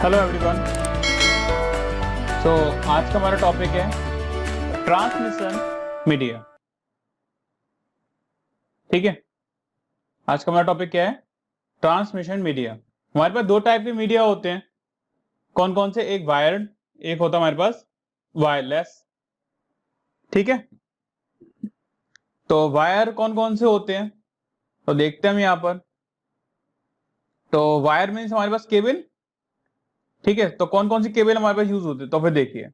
Hello everyone. सो आज का हमारा टॉपिक है ट्रांसमिशन मीडिया। ठीक है, आज का हमारा टॉपिक क्या है? Transmission media. हमारे पास दो टाइप के मीडिया होते हैं। कौन कौन से? एक वायर्ड, एक होता है हमारे पास वायरलेस। ठीक है, तो वायर कौन कौन से होते हैं तो देखते हैं हम यहाँ पर। तो वायर मीन्स हमारे पास केबल। ठीक है, तो कौन कौन सी केबल हमारे पास यूज होती है तो फिर देखिए।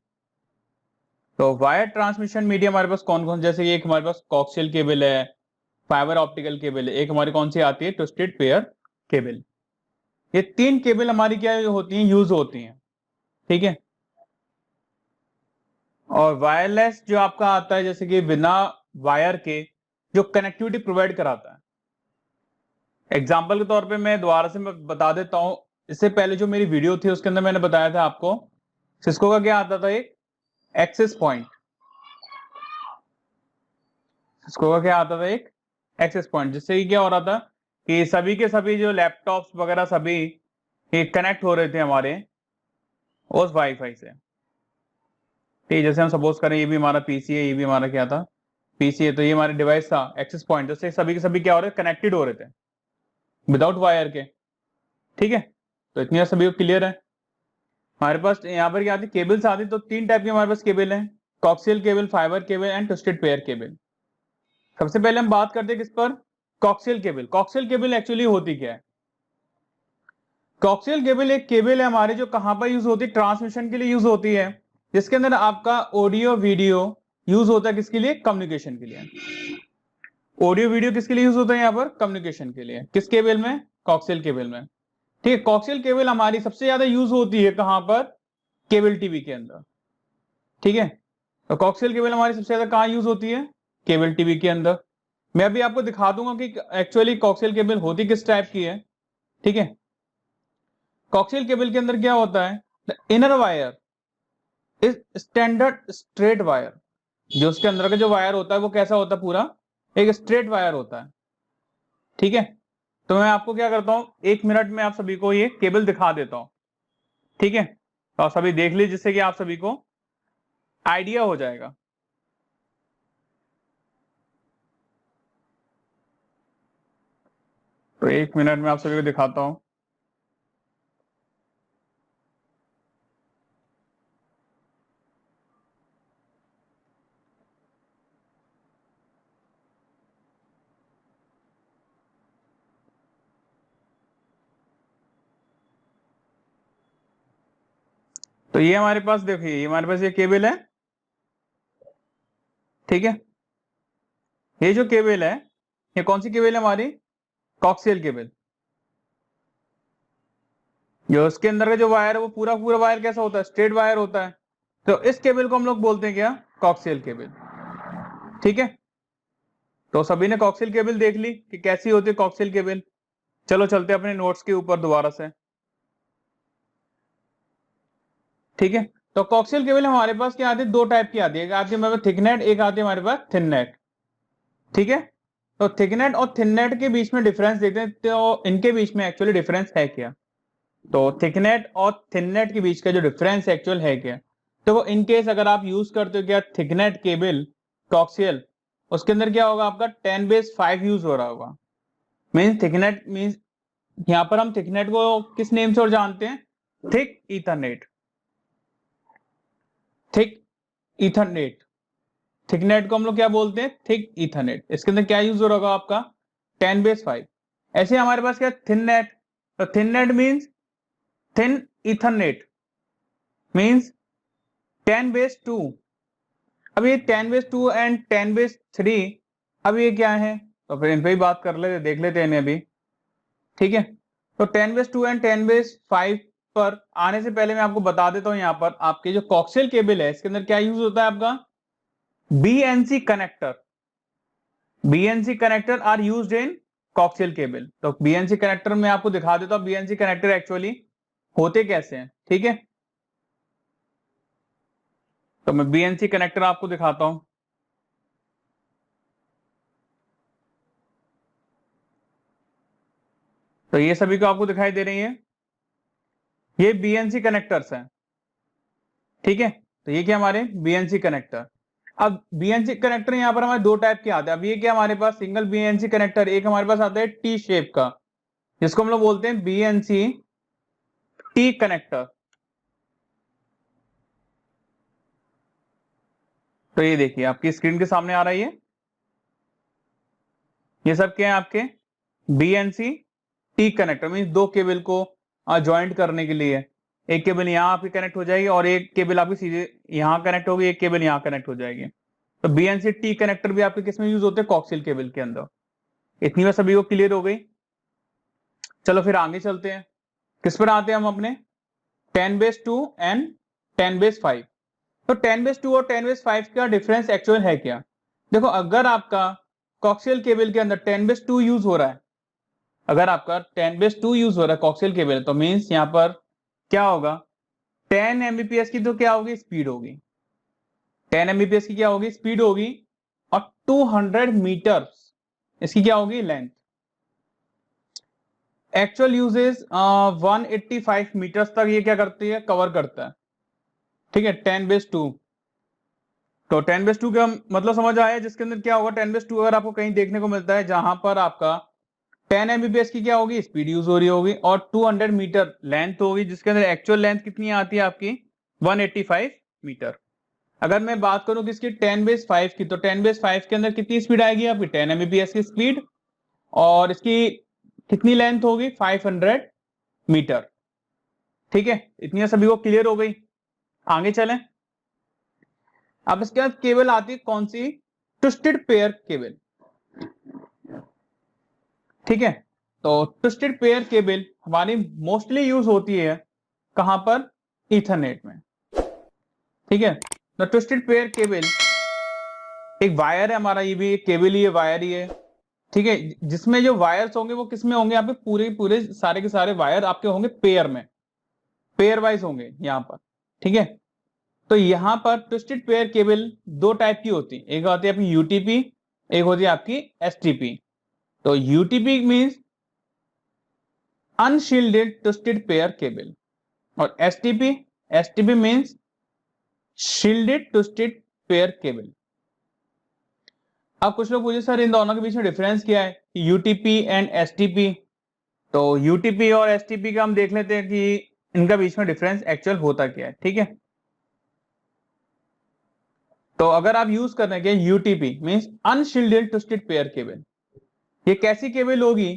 तो वायर ट्रांसमिशन मीडिया हमारे पास कौन कौन, जैसे एक हमारे पास कोक्सियल केबल है, फाइबर ऑप्टिकल केबल है, एक हमारी कौन सी आती है ट्विस्टेड पेयर केबल। ये तीन केबल हमारी क्या होती हैं, यूज होती हैं। ठीक है, और वायरलेस जो आपका आता है जैसे कि बिना वायर के जो कनेक्टिविटी प्रोवाइड कराता है। एग्जांपल के तौर पे मैं दोबारा से मैं बता देता हूं। इससे पहले जो मेरी वीडियो थी उसके अंदर मैंने बताया था आपको सिस्को का क्या आता था, एक एक्सेस पॉइंट। सिस्को का क्या आता था, एक एक्सेस पॉइंट, जिससे कि क्या हो रहा था कि सभी के सभी जो लैपटॉप्स वगैरह सभी कनेक्ट हो रहे थे हमारे उस वाईफाई से। ठीक, जैसे हम सपोज करें ये भी हमारा पीसी है, ये भी हमारा क्या था, पीसी है, तो ये हमारे डिवाइस था एक्सेस पॉइंट, जैसे सभी के सभी क्या हो रहे थे, कनेक्टेड हो रहे थे विदाउट वायर के। ठीक है, तो इतनी सभी को क्लियर है। हमारे पास यहाँ पर क्या आती, केबल्स आती, तो तीन टाइप की हमारे पास केबल है, coxal cable, fibre cable and twisted pair cable. सबसे पहले हम बात करते हैं किस पर, coxal cable. Coxal cable actually होती क्या है? कॉक्सियल केबल एक केबल है हमारे जो कहां पर यूज होती है, ट्रांसमिशन के लिए यूज होती है, जिसके अंदर आपका ऑडियो वीडियो यूज होता है, किसके लिए, कम्युनिकेशन के लिए। ऑडियो वीडियो किसके लिए यूज होता है यहाँ पर, कम्युनिकेशन के लिए। किस केबल में, कॉक्सियल केबल में। ठीक है, कॉक्सियल केबल हमारी सबसे ज्यादा यूज होती है कहां पर, केबल टीवी के अंदर। ठीक है, तो कॉक्सियल केबल हमारी सबसे ज्यादा कहां यूज होती है, केबल टीवी के अंदर। मैं अभी आपको दिखा दूंगा कि एक्चुअली कॉक्सियल केबल होती किस टाइप की है। ठीक है, कॉक्सियल केबल के अंदर क्या होता है, the inner wire is standard straight wire. जो उसके अंदर का जो वायर होता है वो कैसा होता है, पूरा एक स्ट्रेट वायर होता है। ठीक है, तो मैं आपको क्या करता हूं, एक मिनट में आप सभी को ये केबल दिखा देता हूं। ठीक है, तो आप सभी देख लीजिए जिससे कि आप सभी को आइडिया हो जाएगा। तो एक मिनट में आप सभी को दिखाता हूं। तो ये हमारे पास देखिए, ये हमारे पास ये केबल है। ठीक है, ये जो केबल है, ये कौन सी केबल है हमारी, कॉक्सियल केबल। जो उसके अंदर का जो वायर है वो पूरा पूरा वायर कैसा होता है, स्ट्रेट वायर होता है। तो इस केबल को हम लोग बोलते हैं क्या, कॉक्सियल केबल। ठीक है, तो सभी ने कॉक्सियल केबल देख ली कि कैसी होती है कॉक्सियल केबल। चलो चलते हैं अपने नोट्स के ऊपर दोबारा से। ठीक है, तो कॉक्सियल केबल हमारे पास क्या आती है, दो टाइप की आती है, एक आती है हमारे पास थिक नेट, एक आती है हमारे पास थिन नेट। ठीक है, तो थिक नेट और थिन नेट के बीच में डिफरेंस देखते हैं, तो इनके बीच में एक्चुअली डिफरेंस है क्या। तो थिकनेट और थिननेट के बीच का जो डिफरेंस एक्चुअल है क्या, तो वो इन केस अगर आप यूज करते हो क्या थिकनेट केबल कॉक्सियल, उसके अंदर क्या होगा आपका 10^5 यूज हो रहा होगा। मींस थिकनेट मींस, यहां पर हम थिकनेट को किस नेम से और जानते हैं, thick Ethernet. Thick Ethernet, thicknet को हम लोग क्या बोलते हैं, थिक ईथरनेट। इसके अंदर क्या यूज हो रहा होगा आपका 10^5। ऐसे हमारे पास क्या थिन नेट, तो thin net means thin Ethernet means 10^2। अब ये 10^2 एंड 10^3, अब ये क्या है, तो फिर इन पे ही बात कर लेते, देख लेते हैं इन्हें अभी। ठीक है, तो 10^2 एंड 10^5 पर आने से पहले मैं आपको बता देता हूं, यहां पर आपके जो कॉक्सियल केबल है इसके अंदर क्या यूज होता है आपका, BNC connector. BNC connector are used in coaxial cable. तो बीएनसी कनेक्टर में आपको दिखा देता हूं बीएनसी कनेक्टर एक्चुअली होते कैसे हैं। ठीक है, तो मैं बीएनसी कनेक्टर आपको दिखाता हूं। तो ये सभी को आपको दिखाई दे रही है। ये बीएनसी कनेक्टर्स हैं, ठीक है। तो ये क्या हमारे बीएनसी कनेक्टर। अब बीएनसी कनेक्टर यहाँ पर हमारे दो टाइप के आते हैं। अब ये क्या हमारे पास सिंगल बीएनसी कनेक्टर, एक हमारे पास आता है टी शेप का, जिसको हम लोग बोलते हैं बीएनसी टी कनेक्टर। तो ये देखिए आपकी स्क्रीन के सामने आ रही है, ये सब क्या है आपके बीएनसी टी कनेक्टर, मीन दो केबल को ज्वाइंट करने के लिए। एक केबल यहाँ आपकी कनेक्ट हो जाएगी और एक केबल आपकी सीधे यहाँ कनेक्ट होगी, एक केबल यहाँ कनेक्ट हो जाएगी। तो बीएनसी टी कनेक्टर भी आपके किस में यूज होते हैं, कोक्सियल केबल के अंदर। इतनी बात सभी को क्लियर हो गई। चलो फिर आगे चलते हैं, किस पर आते हैं हम अपने 10⁻² एंड 10⁻5। तो 10⁻² और 10⁻5 का डिफरेंस एक्चुअल है क्या। देखो अगर आपका कोक्सियल केबल के अंदर 10⁻² यूज हो रहा है, अगर आपका 10⁻² यूज हो रहा है कोक्सियल केबल, तो मींस यहां पर क्या होगा 10 Mbps की तो क्या होगी स्पीड होगी, 10 Mbps की क्या होगी स्पीड होगी, और 200 मीटर इसकी क्या होगी लेंथ। एक्चुअल यूजेस 185 मीटर्स तक ये क्या करती है कवर करता है, ठीक है 10⁻²। तो 10⁻² का मतलब समझ आया, जिसके अंदर क्या होगा 10⁻² अगर आपको कहीं देखने को मिलता है जहां पर आपका 10 Mbps की क्या होगी स्पीड यूज हो रही होगी और 200 मीटर लेंथ होगी, जिसके अंदर एक्चुअल लेंथ कितनी आती है आपकी 185 मीटर। अगर मैं बात करूं किसकी 10⁻5 की, तो 10⁻5 के अंदर कितनी स्पीड आएगी आपकी 10 Mbps की स्पीड, और इसकी कितनी लेंथ होगी 500 मीटर, ठीक है। इतनी सभी को क्लियर हो गई। आगे चलें। अब इसके बाद केबल आती है कौन सी, ट्विस्टेड पेयर केबल, ठीक है। तो ट्विस्टेड पेयर केबल हमारी मोस्टली यूज होती है कहां पर, ईथरनेट में, ठीक है। तो ट्विस्टेड पेयर केबल एक वायर है हमारा, ये भी एक केबल ही है, वायर ही है, ठीक है। जिसमें जो वायर्स होंगे वो किसमें होंगे, यहाँ पे पूरे पूरे सारे के सारे वायर आपके होंगे पेयर में, पेयर वाइज होंगे यहाँ पर, ठीक है। तो यहां पर ट्विस्टेड पेयर केबल दो टाइप की होती है, एक होती है आपकी यूटीपी, एक होती है आपकी एसटीपी। तो UTP means unshielded twisted pair cable, और STP means shielded twisted pair cable. अब कुछ लोग पूछे सर इन दोनों के बीच में डिफरेंस क्या है, यूटीपी एंड एसटीपी। तो यूटीपी और एसटीपी का हम देख लेते हैं कि इनका बीच में डिफरेंस एक्चुअल होता क्या है, ठीक है। तो अगर आप यूज कर रहे हैं UTP means unshielded twisted pair cable, ये कैसी केबल होगी,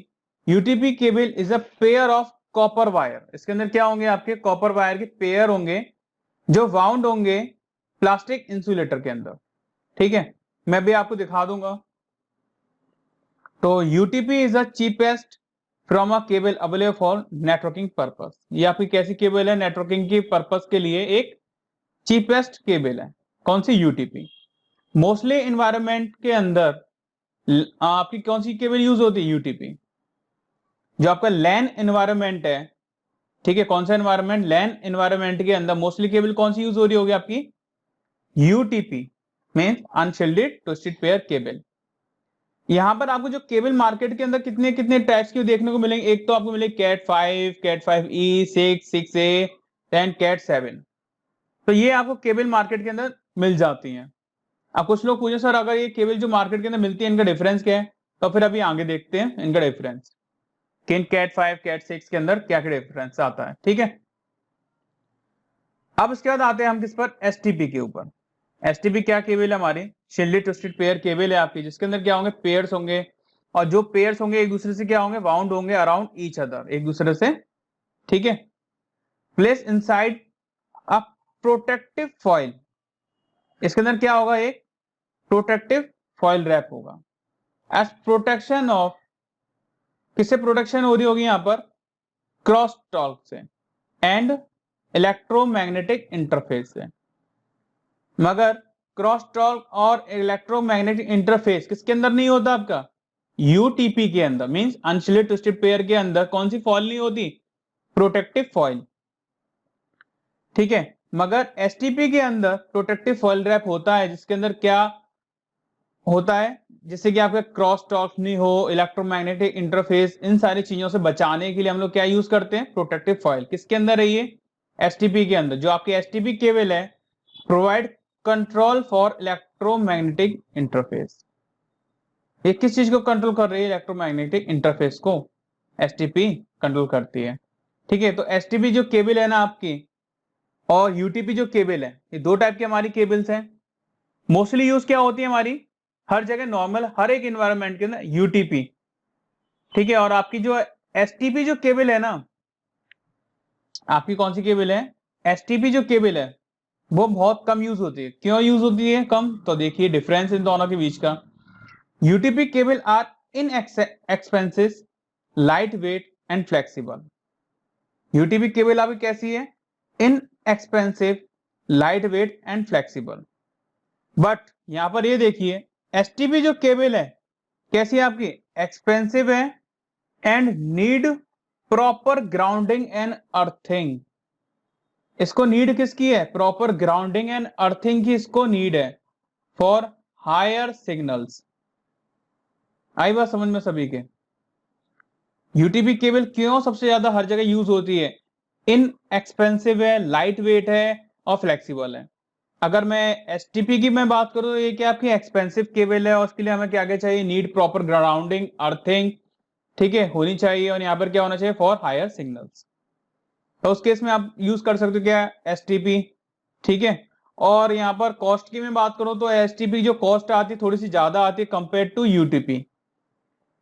UTP cable is a pair of copper wire. इसके अंदर क्या होंगे आपके कॉपर वायर के पेयर होंगे जो वाउंड होंगे प्लास्टिक इंसुलेटर के अंदर, ठीक है। मैं भी आपको दिखा दूंगा। तो UTP is the cheapest from a cable available for networking purpose. ये आपकी कैसी केबल है, नेटवर्किंग की पर्पस के लिए एक चीपेस्ट केबल है, कौन सी यूटीपी। मोस्टली इन्वायरमेंट के अंदर आपकी कौन सी केबल यूज होती है, यूटीपी। जो आपका लैन एनवायरमेंट है, ठीक है, कौन सा एनवायरमेंट, लैन एनवायरमेंट के अंदर मोस्टली केबल कौन सी यूज हो रही होगी आपकी UTP means unshielded twisted pair cable. यहां पर आपको जो केबल मार्केट के अंदर कितने कितने टाइप्स की देखने को मिलेंगे, एक तो आपको मिलेगी cat 5, cat 5E, 6, 6A, 10, cat 7। तो ये आपको केबल मार्केट के अंदर मिल जाती हैं। अब कुछ लोग पूछे सर अगर ये केबल जो मार्केट के अंदर मिलती है इनका डिफरेंस क्या है, तो फिर अभी आगे देखते हैं इनका डिफरेंस कि इन कैट 5, कैट 6 के अंदर क्या क्या डिफरेंस आता है, ठीक है। अब इसके बाद आते हैं हम किस पर, एसटीपी के ऊपर। एसटीपी क्या केबल है हमारी, शील्डेड ट्विस्टेड पेयर केबल है आपकी, जिसके अंदर क्या होंगे पेयर्स होंगे, और जो पेयर्स होंगे एक दूसरे से क्या होंगे वाउंड होंगे अराउंड ईच अदर, एक दूसरे से, ठीक है। Place inside a protective foil, इसके अंदर क्या होगा एक प्रोटेक्टिव फॉइल रैप होगा एज प्रोटेक्शन ऑफ, किससे प्रोटेक्शन हो रही होगी यहां पर, क्रॉस टॉक से एंड इलेक्ट्रोमैग्नेटिक इंटरफेस से। मगर क्रॉस टॉक और इलेक्ट्रोमैग्नेटिक इंटरफेस किसके अंदर नहीं होता आपका, यूटीपी के अंदर, मींस अनशील्डेड ट्विस्टेड पेयर के अंदर कौन सी फॉइल नहीं होती, प्रोटेक्टिव फॉइल, ठीक है। मगर एसटीपी के अंदर प्रोटेक्टिव फॉइल रैप होता है, जिसके अंदर क्या होता है, जिससे कि आपका क्रॉस टॉक नहीं हो, इलेक्ट्रोमैग्नेटिक इंटरफेस, इन सारी चीजों से बचाने के लिए हम लोग क्या यूज करते हैं, प्रोटेक्टिव फॉयल। किसके अंदर है ये, एसटीपी के अंदर। जो आपकी एसटीपी केबल है, provide control for electromagnetic interface. ये किस चीज को कंट्रोल कर रही है, इलेक्ट्रोमैग्नेटिक इंटरफेस को एसटीपी कंट्रोल करती है। ठीक है, तो एसटीपी जो केबल है ना आपकी, और यूटीपी जो केबल है, ये दो टाइप की हमारी केबल्स हैं। मोस्टली यूज क्या होती है हमारी, हर जगह नॉर्मल हर एक एनवायरनमेंट के अंदर यूटीपी। ठीक है, और आपकी जो एसटीपी जो केबल है ना, आपकी कौन सी केबल है, एसटीपी जो केबल है, वो बहुत कम यूज होती है। क्यों यूज होती है कम, तो देखिए डिफरेंस इन दोनों के बीच का। UTP cable are inexpensive, lightweight and flexible. UTP cable आपकी कैसी है, inexpensive, lightweight and flexible. But यहां पर ये देखिए, एसटीपी जो केबल है कैसी है आपकी, एक्सपेंसिव है and need proper grounding and earthing. इसको नीड किसकी है, प्रॉपर ग्राउंडिंग एंड अर्थिंग की इसको नीड है फॉर हायर सिग्नल्स। आई बात समझ में सभी के। यूटीपी केबल क्यों सबसे ज्यादा हर जगह यूज होती है, इन एक्सपेंसिव है, लाइट वेट है और फ्लेक्सिबल है। अगर मैं एसटीपी की मैं बात करूं तो ये क्या आपकी एक्सपेंसिव केबल है, और उसके लिए हमें क्या क्या चाहिए, नीड प्रॉपर ग्राउंडिंग अर्थिंग, ठीक है, होनी चाहिए। और यहाँ पर क्या होना चाहिए, फॉर हायर सिग्नल्स। तो उस केस में आप यूज कर सकते हो क्या, एसटीपी। ठीक है, और यहाँ पर कॉस्ट की मैं बात करूं तो एसटीपी जो कॉस्ट आती है थोड़ी सी ज्यादा आती है कंपेयर टू यूटीपी।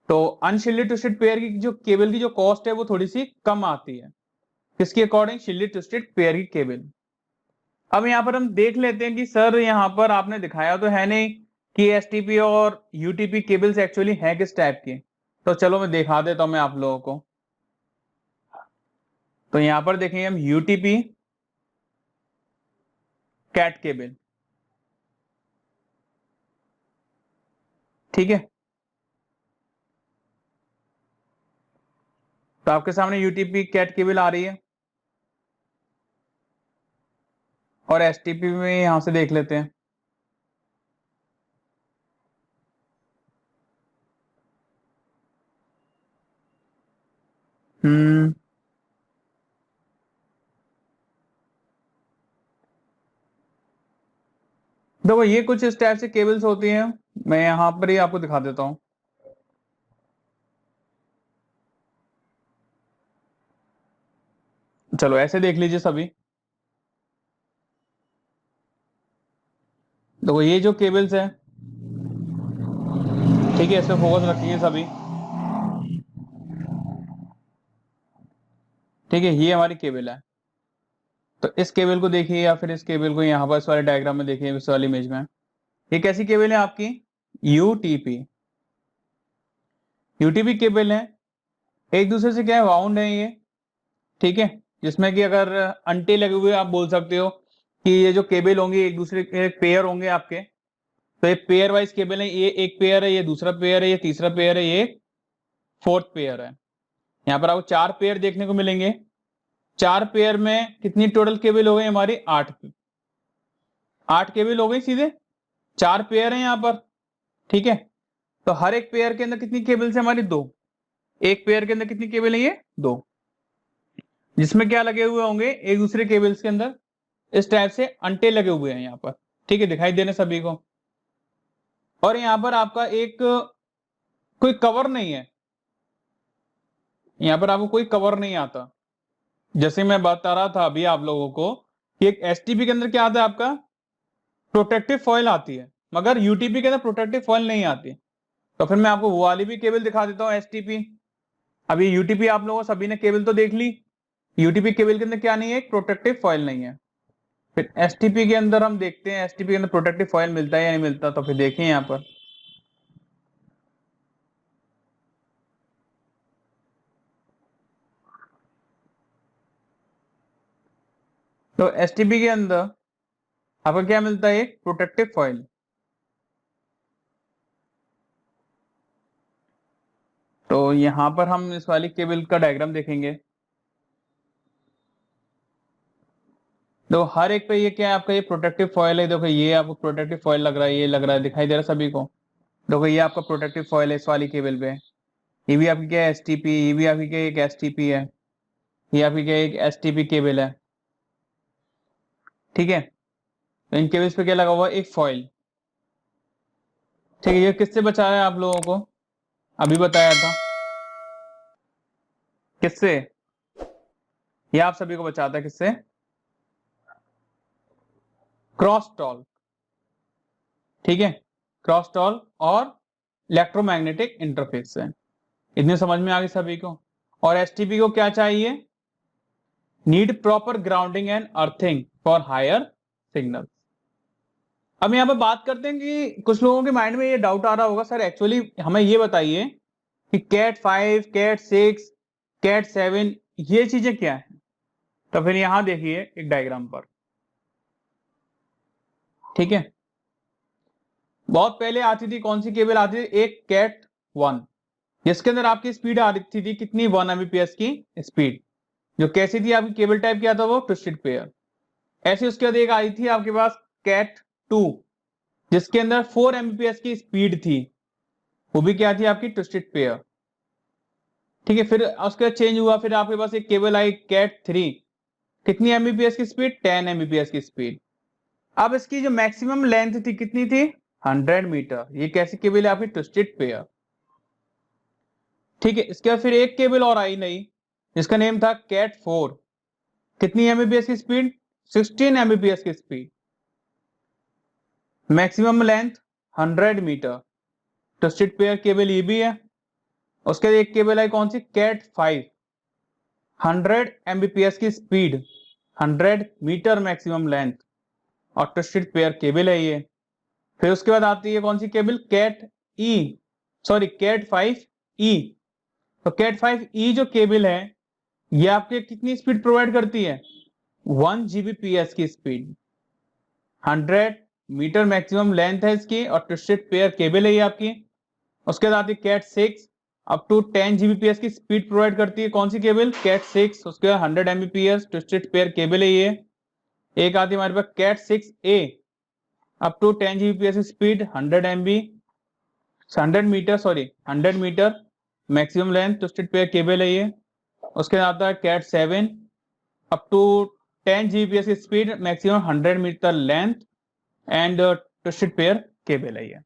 तो अनशिल्डेड ट्विस्टेड पेयर की जो केबल की जो कॉस्ट है वो थोड़ी सी कम आती है, किसके अकॉर्डिंग, शिल्डेड ट्विस्टेड पेयर की केबल। अब यहाँ पर हम देख लेते हैं कि सर यहाँ पर आपने दिखाया तो है नहीं कि एसटीपी और यूटीपी केबल्स एक्चुअली है किस टाइप की। तो चलो मैं दिखा देता हूं मैं आप लोगों को। तो यहां पर देखेंगे हम यूटीपी कैट केबल। ठीक है, तो आपके सामने यूटीपी कैट केबल आ रही है, और एसटीपी में यहां से देख लेते हैं। हम्म, देखो ये कुछ इस टाइप से केबल्स होती हैं, मैं यहां पर ही आपको दिखा देता हूं। चलो ऐसे देख लीजिए सभी। देखो ये जो केबल्स है, ठीक है, इस पे फोकस रखेंगे सभी। ठीक है, ये हमारी केबल है। तो इस केबल को देखिए, या फिर इस केबल को यहाँ पर इस वाले डायग्राम में देखिए, इस वाली इमेज में। ये कैसी केबल है आपकी, यूटीपी। यूटीपी केबल है, एक दूसरे से क्या है, वाउंड है ये। ठीक है, जिसमें कि अगर अंटे लगे हुए आप बोल सकते हो कि ये जो केबल होंगे एक दूसरे के पेयर होंगे आपके। तो ये पेयर वाइज केबल है, ये एक पेयर है, ये दूसरा पेयर है, ये तीसरा पेयर है, ये फोर्थ पेयर है। यहाँ पर आपको चार पेयर देखने को मिलेंगे। चार पेयर में कितनी टोटल केबल हो गई हमारी, आठ। आठ केबल हो गई सीधे, चार पेयर है यहाँ पर। ठीक है, तो हर एक पेयर के अंदर कितनी केबल्स है हमारी, दो। एक पेयर के अंदर कितनी केबल है, ये दो। जिसमें क्या लगे हुए होंगे एक दूसरे केबल्स के अंदर, इस टाइप से अंटे लगे हुए हैं यहाँ पर। ठीक है, दिखाई देने सभी को। और यहाँ पर आपका एक कोई कवर नहीं है, यहाँ पर आपको कोई कवर नहीं आता। जैसे मैं बता रहा था अभी आप लोगों को कि एक एसटीपी के अंदर क्या आता है आपका, प्रोटेक्टिव फॉयल आती है, मगर यूटीपी के अंदर प्रोटेक्टिव फॉयल नहीं आती। तो फिर मैं आपको वो वाली भी केबल दिखा देता हूँ, एसटीपी। अभी यूटीपी आप लोगों सभी ने केबल तो देख ली, यूटीपी केबल के अंदर क्या नहीं है, एक प्रोटेक्टिव फॉयल नहीं है। फिर एसटीपी के अंदर हम देखते हैं एसटीपी के अंदर प्रोटेक्टिव फॉयल मिलता है या नहीं मिलता। तो फिर देखिए यहाँ पर, तो एसटीपी के अंदर आपको क्या मिलता है, एक प्रोटेक्टिव फॉयल। तो यहां पर हम इस वाली केबल का डायग्राम देखेंगे। देखो हर एक पे ये क्या है आपका, ये प्रोटेक्टिव फॉयल है। देखो ये आपको प्रोटेक्टिव फॉयल लग रहा है, ये लग रहा है, दिखाई दे रहा है सभी को। देखो ये आपका प्रोटेक्टिव फॉइल है इस वाली केबल पे, ये भी आपकी क्या है एसटीपी, ये भी आपकी क्या एक एसटीपी है, ये आपकी क्या एक एसटीपी केबल है, ठीक है। तो इन केबल्स पे क्या लगा हुआ है, एक फॉइल, ठीक है। ये किससे बचा है आप लोगों को, अभी बताया था, किससे, ये आप सभी को बचाता है किससे, क्रॉस टॉर्क, ठीक है, क्रॉस टॉर्क और इलेक्ट्रोमैग्नेटिक इंटरफेस से। इतने समझ में आ गई सभी को। और एसटीपी को क्या चाहिए, need proper grounding and earthing for higher signal. अब यहाँ पे बात करते हैं कि कुछ लोगों के माइंड में ये डाउट आ रहा होगा, सर एक्चुअली हमें ये बताइए कि कैट 5, कैट 6, कैट 7 ये चीजें क्या है। तो फिर यहां देखिए एक डायग्राम पर, ठीक है। बहुत पहले आती थी कौन सी केबल आती थी, एक कैट 1, जिसके अंदर आपकी स्पीड आ रही थी कितनी, 1 Mbps की स्पीड, जो कैसी थी आपकी केबल टाइप क्या था वो ट्विस्टेड पेयर। ऐसे उसके बाद एक आई थी आपके पास कैट 2, जिसके अंदर 4 Mbps की स्पीड थी, वो भी क्या थी आपकी ट्विस्टेड पेयर, ठीक है। फिर उसके बाद चेंज हुआ, फिर आपके पास एक केबल आई कैट 3, कितनी Mbps की स्पीड, 10 Mbps की स्पीड। अब इसकी जो मैक्सिमम लेंथ थी कितनी थी, 100 मीटर। ये कैसी केबल है आपकी ट्विस्टेड पेयर, ठीक है। इसके बाद फिर एक केबल और आई नई, जिसका नेम था कैट 4, कितनी Mbps की स्पीड, 16 Mbps की speed, maximum length 100 metre, twisted pair cable ये भी है। उसके बाद एक केबल आई कौन सी, कैट 5, 100 Mbps की स्पीड, 100 मीटर मैक्सिमम लेंथ और ट्विस्टेड पेयर केबल है ये। फिर उसके बाद आती है कौन सी cable, cat E, sorry cat 5E। तो कैट 5E जो केबल है ये आपके कितनी स्पीड प्रोवाइड करती है, 1 Gbps की स्पीड, 100 मीटर मैक्सिमम लेंथ है इसकी और ट्विस्टेड पेयर केबल है ये आपकी। उसके बाद आती है कैट 6, अप टू 10 Gbps की स्पीड प्रोवाइड करती है, कौन सी केबल, कैट 6। उसके बाद 100 Mbps ट्विस्टेड पेयर केबल है ये। एक आती है हमारे पास cat 6A, up to 10 Gbps की speed, 100 metre, sorry 100 metre maximum length twisted pair cable है ये। उसके बाद आता है कैट 7, अप टू 10 Gbps की speed, maximum 100 metre length and twisted pair cable है ये,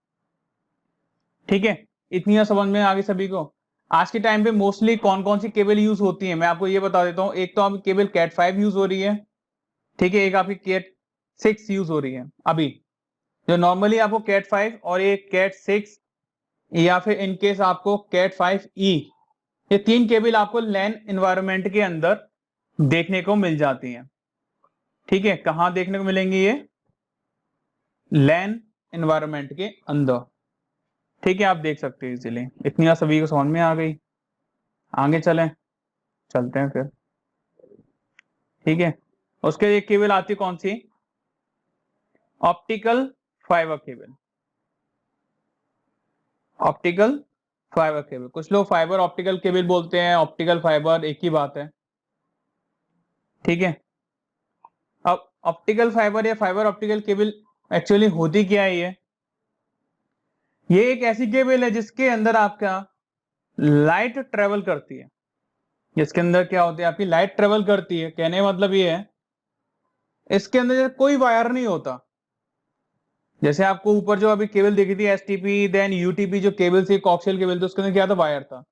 ठीक है। इतनी समझ में आ गई सभी को। आज के टाइम पे मोस्टली कौन कौन सी केबल यूज होती है मैं आपको ये बता देता हूँ। एक तो आपकी केबल कैट 5 यूज हो रही है, ठीक है। एक आपकी कैट 6 यूज हो रही है अभी, जो नॉर्मली आपको कैट 5 और एक कैट 6 या फिर इनकेस आपको कैट 5E, ये तीन केबल आपको लैन एनवायरनमेंट के अंदर देखने को मिल जाती हैं, ठीक है। कहां देखने को मिलेंगी ये, लैन एनवायरनमेंट के अंदर, ठीक है। आप देख सकते हैं इजीली। इतनी सभी को समझ में आ गई, आगे चलते हैं फिर, ठीक है। उसके एक केबल आती है कौन सी, optical fibre cable, optical fibre cable. कुछ लोग फाइबर ऑप्टिकल केबल बोलते हैं, ऑप्टिकल फाइबर एक ही बात है, ठीक है। अब ऑप्टिकल फाइबर या फाइबर ऑप्टिकल केबल एक्चुअली होती क्या है, ये एक ऐसी केबल है जिसके अंदर आपका लाइट ट्रेवल करती है, जिसके अंदर क्या होती है आपकी लाइट ट्रेवल करती है। कहने का मतलब ये है इसके अंदर कोई वायर नहीं होता। जैसे आपको ऊपर जो अभी केबल देखी थी एसटीपी देन यूटीपी जो केबल थी, कोक्सियल केबल थी, उसके अंदर क्या था, वायर था।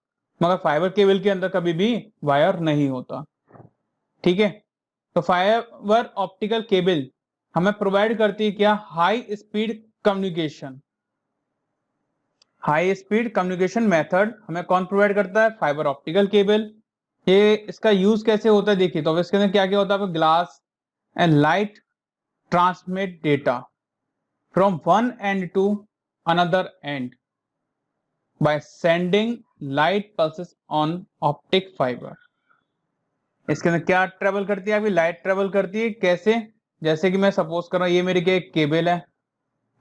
मगर फाइबर केबल के अंदर कभी भी वायर नहीं होता, ठीक है। तो फाइबर ऑप्टिकल केबल हमें प्रोवाइड करती है क्या, high speed communication. High speed communication method हमें कौन प्रोवाइड करता है, फाइबर ऑप्टिकल केबल। ये इसका यूज कैसे होता है देखिए, तो इसके अंदर क्या क्या होता है, glass and light transmit data from one end to another end by sending light pulses on optic fibre. इसके अंदर क्या ट्रेवल करती है, अभी लाइट ट्रेवल करती है कैसे, जैसे कि मैं सपोज कर रहा हूँ ये मेरी क्या एक केबल है,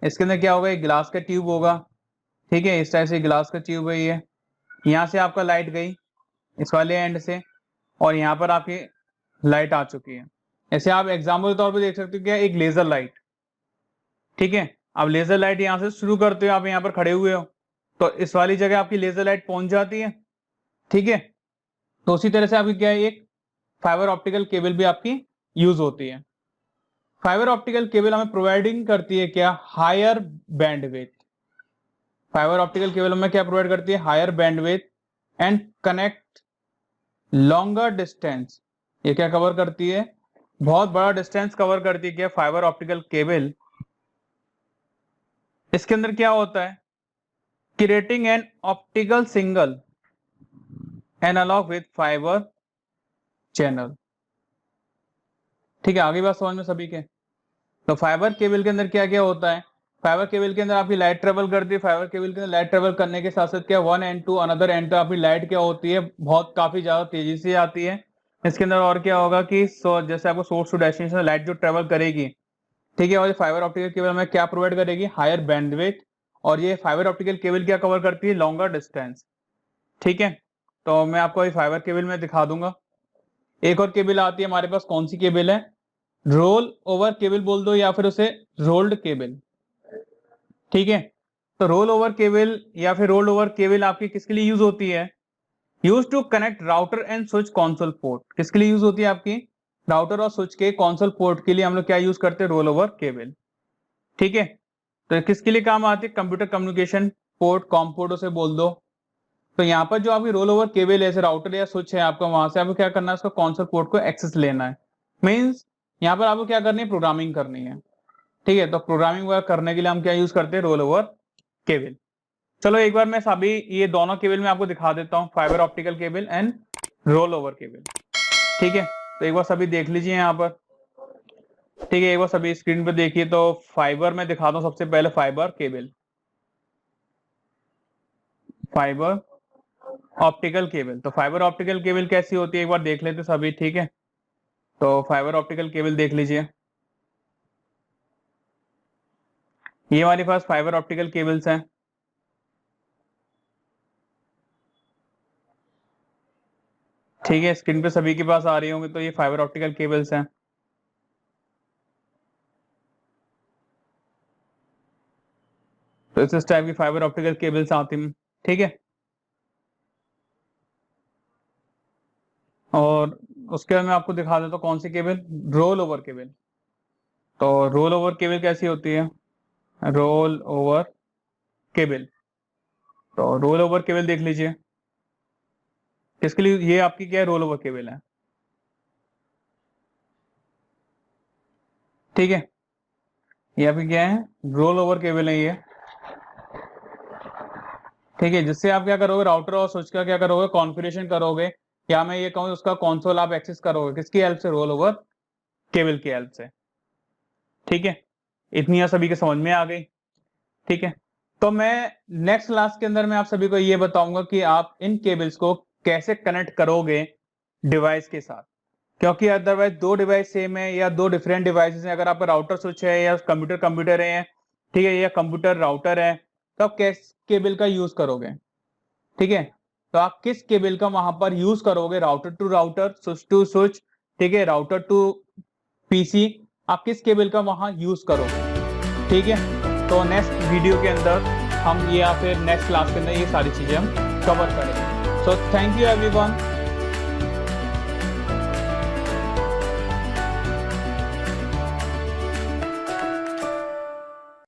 इसके अंदर क्या होगा, एक ग्लास का ट्यूब होगा, ठीक है। इस टाइप से ग्लास का ट्यूब है ये, यहाँ से आपका लाइट गई इस वाले एंड से और यहाँ पर आपकी लाइट आ चुकी है। ऐसे आप एग्जाम्पल के तौर पे देख सकते हो क्या, एक लेजर लाइट, ठीक है। अब लेजर लाइट यहाँ से शुरू करते हो, आप यहाँ पर खड़े हुए हो, तो इस वाली जगह आपकी लेजर लाइट पहुंच जाती है, ठीक है। तो उसी तरह से आपकी क्या है, एक फाइबर ऑप्टिकल केबल भी आपकी यूज होती है। फाइबर ऑप्टिकल केबल हमें प्रोवाइडिंग करती है क्या, higher bandwidth. Fibre optical cable हमें क्या प्रोवाइड करती है, higher bandwidth and connect longer distance. ये क्या कवर करती है, बहुत बड़ा डिस्टेंस कवर करती है क्या, फाइबर ऑप्टिकल केबल। इसके अंदर क्या होता है, creating an optical signal analogue with fibre channel, ठीक है। आगे बात समझ में सभी के। तो फाइबर केबल के अंदर क्या क्या होता है, फाइबर केबल के अंदर आपकी लाइट ट्रेवल करती है। फाइबर केबल के अंदर लाइट ट्रेवल करने के साथ साथ क्या, one end to another end, तो आपकी लाइट क्या होती है, बहुत काफी ज्यादा तेजी से आती है। इसके अंदर और क्या होगा कि जैसे आपको सोर्स टू डेस्टिनेशन लाइट जो ट्रेवल करेगी, ठीक है। और फाइबर ऑप्टिकल केबल में क्या प्रोवाइड करेगी, हायर बैंडविड्थ। और ये फाइबर ऑप्टिकल केबल क्या कवर करती है, लॉन्गर डिस्टेंस, ठीक है। तो मैं आपको ये फाइबर केबल में दिखा दूंगा। एक और केबल आती है हमारे पास, कौन सी केबल है, रोल ओवर केबल बोल दो या फिर उसे रोल्ड केबल, ठीक है। तो रोल ओवर केबल या फिर रोल्ड ओवर केबल आपकी किसके लिए यूज होती है, use to connect router and switch console port. किसके लिए यूज होती है आपकी, राउटर और स्विच के कंसोल पोर्ट के लिए हम लोग क्या यूज करते हैं, रोल ओवर केबल, ठीक है। तो किसके लिए काम आती है, computer communication port, com port उसे बोल दो। तो यहाँ पर जो आपकी रोल ओवर केबल है, राउटर या स्विच है आपका, वहां से आपको क्या करना है, उसका कंसोल पोर्ट को एक्सेस लेना है। मींस यहाँ पर आपको क्या करनी है, प्रोग्रामिंग करनी है, ठीक है। तो प्रोग्रामिंग वगैरह करने के लिए हम क्या यूज करते हैं, रोल ओवर केबल। चलो एक बार मैं सभी ये दोनों केबल में आपको दिखा देता हूँ, fibre optical cable and role over cable, ठीक है। तो एक बार सभी देख लीजिए यहाँ पर, ठीक है। एक बार सभी स्क्रीन पर देखिए। तो फाइबर में दिखाता हूँ सबसे पहले fibre cable, fibre optical cable. तो फाइबर ऑप्टिकल केबल कैसी होती है एक बार देख लेते सभी, ठीक है। तो फाइबर ऑप्टिकल केबल देख लीजिए, ये हमारे पास फाइबर ऑप्टिकल केबल्स हैं, ठीक है। स्क्रीन पे सभी के पास आ रही होंगी। तो ये फाइबर ऑप्टिकल केबल्स हैं। तो इस टाइप की फाइबर ऑप्टिकल केबल्स आती हैं, ठीक है। और उसके बाद मैं आपको दिखा देता हूँ कौन सी केबल, रोल ओवर केबल। तो रोल ओवर केबल कैसी होती है, रोल ओवर केबल। तो रोल ओवर केबल देख लीजिए, किसके लिए, ये आपकी क्या है, रोल ओवर केबल है, ठीक है। ये आपकी क्या है, रोल ओवर केबल है ये, ठीक है। जिससे आप क्या करोगे, राउटर और स्विच का क्या करोगे, कॉन्फ़िगरेशन करोगे, या मैं ये कहूँ उसका कंसोल आप एक्सेस करोगे, किसकी हेल्प से, रोल ओवर केबल की हेल्प से, ठीक है। इतनी सभी के समझ में आ गई, ठीक है। तो मैं नेक्स्ट क्लास के अंदर मैं आप सभी को ये बताऊंगा कि आप इन केबल्स को कैसे कनेक्ट करोगे डिवाइस के साथ, क्योंकि अदरवाइज दो डिवाइस सेम है या दो डिफरेंट डिवाइसेस हैं। अगर आपका राउटर स्विच है या कंप्यूटर है, ठीक है, या कंप्यूटर राउटर है, तो आप किस केबल का यूज करोगे, ठीक है। तो आप किस केबल का वहां पर यूज करोगे, router to router, switch to switch, ठीक है, राउटर टू पीसी, आप किस केबल का वहां यूज करोगे, ठीक है। तो नेक्स्ट वीडियो के अंदर हम ये या फिर नेक्स्ट क्लास के अंदर ये सारी चीजें हम कवर करेंगे। So thank you everyone.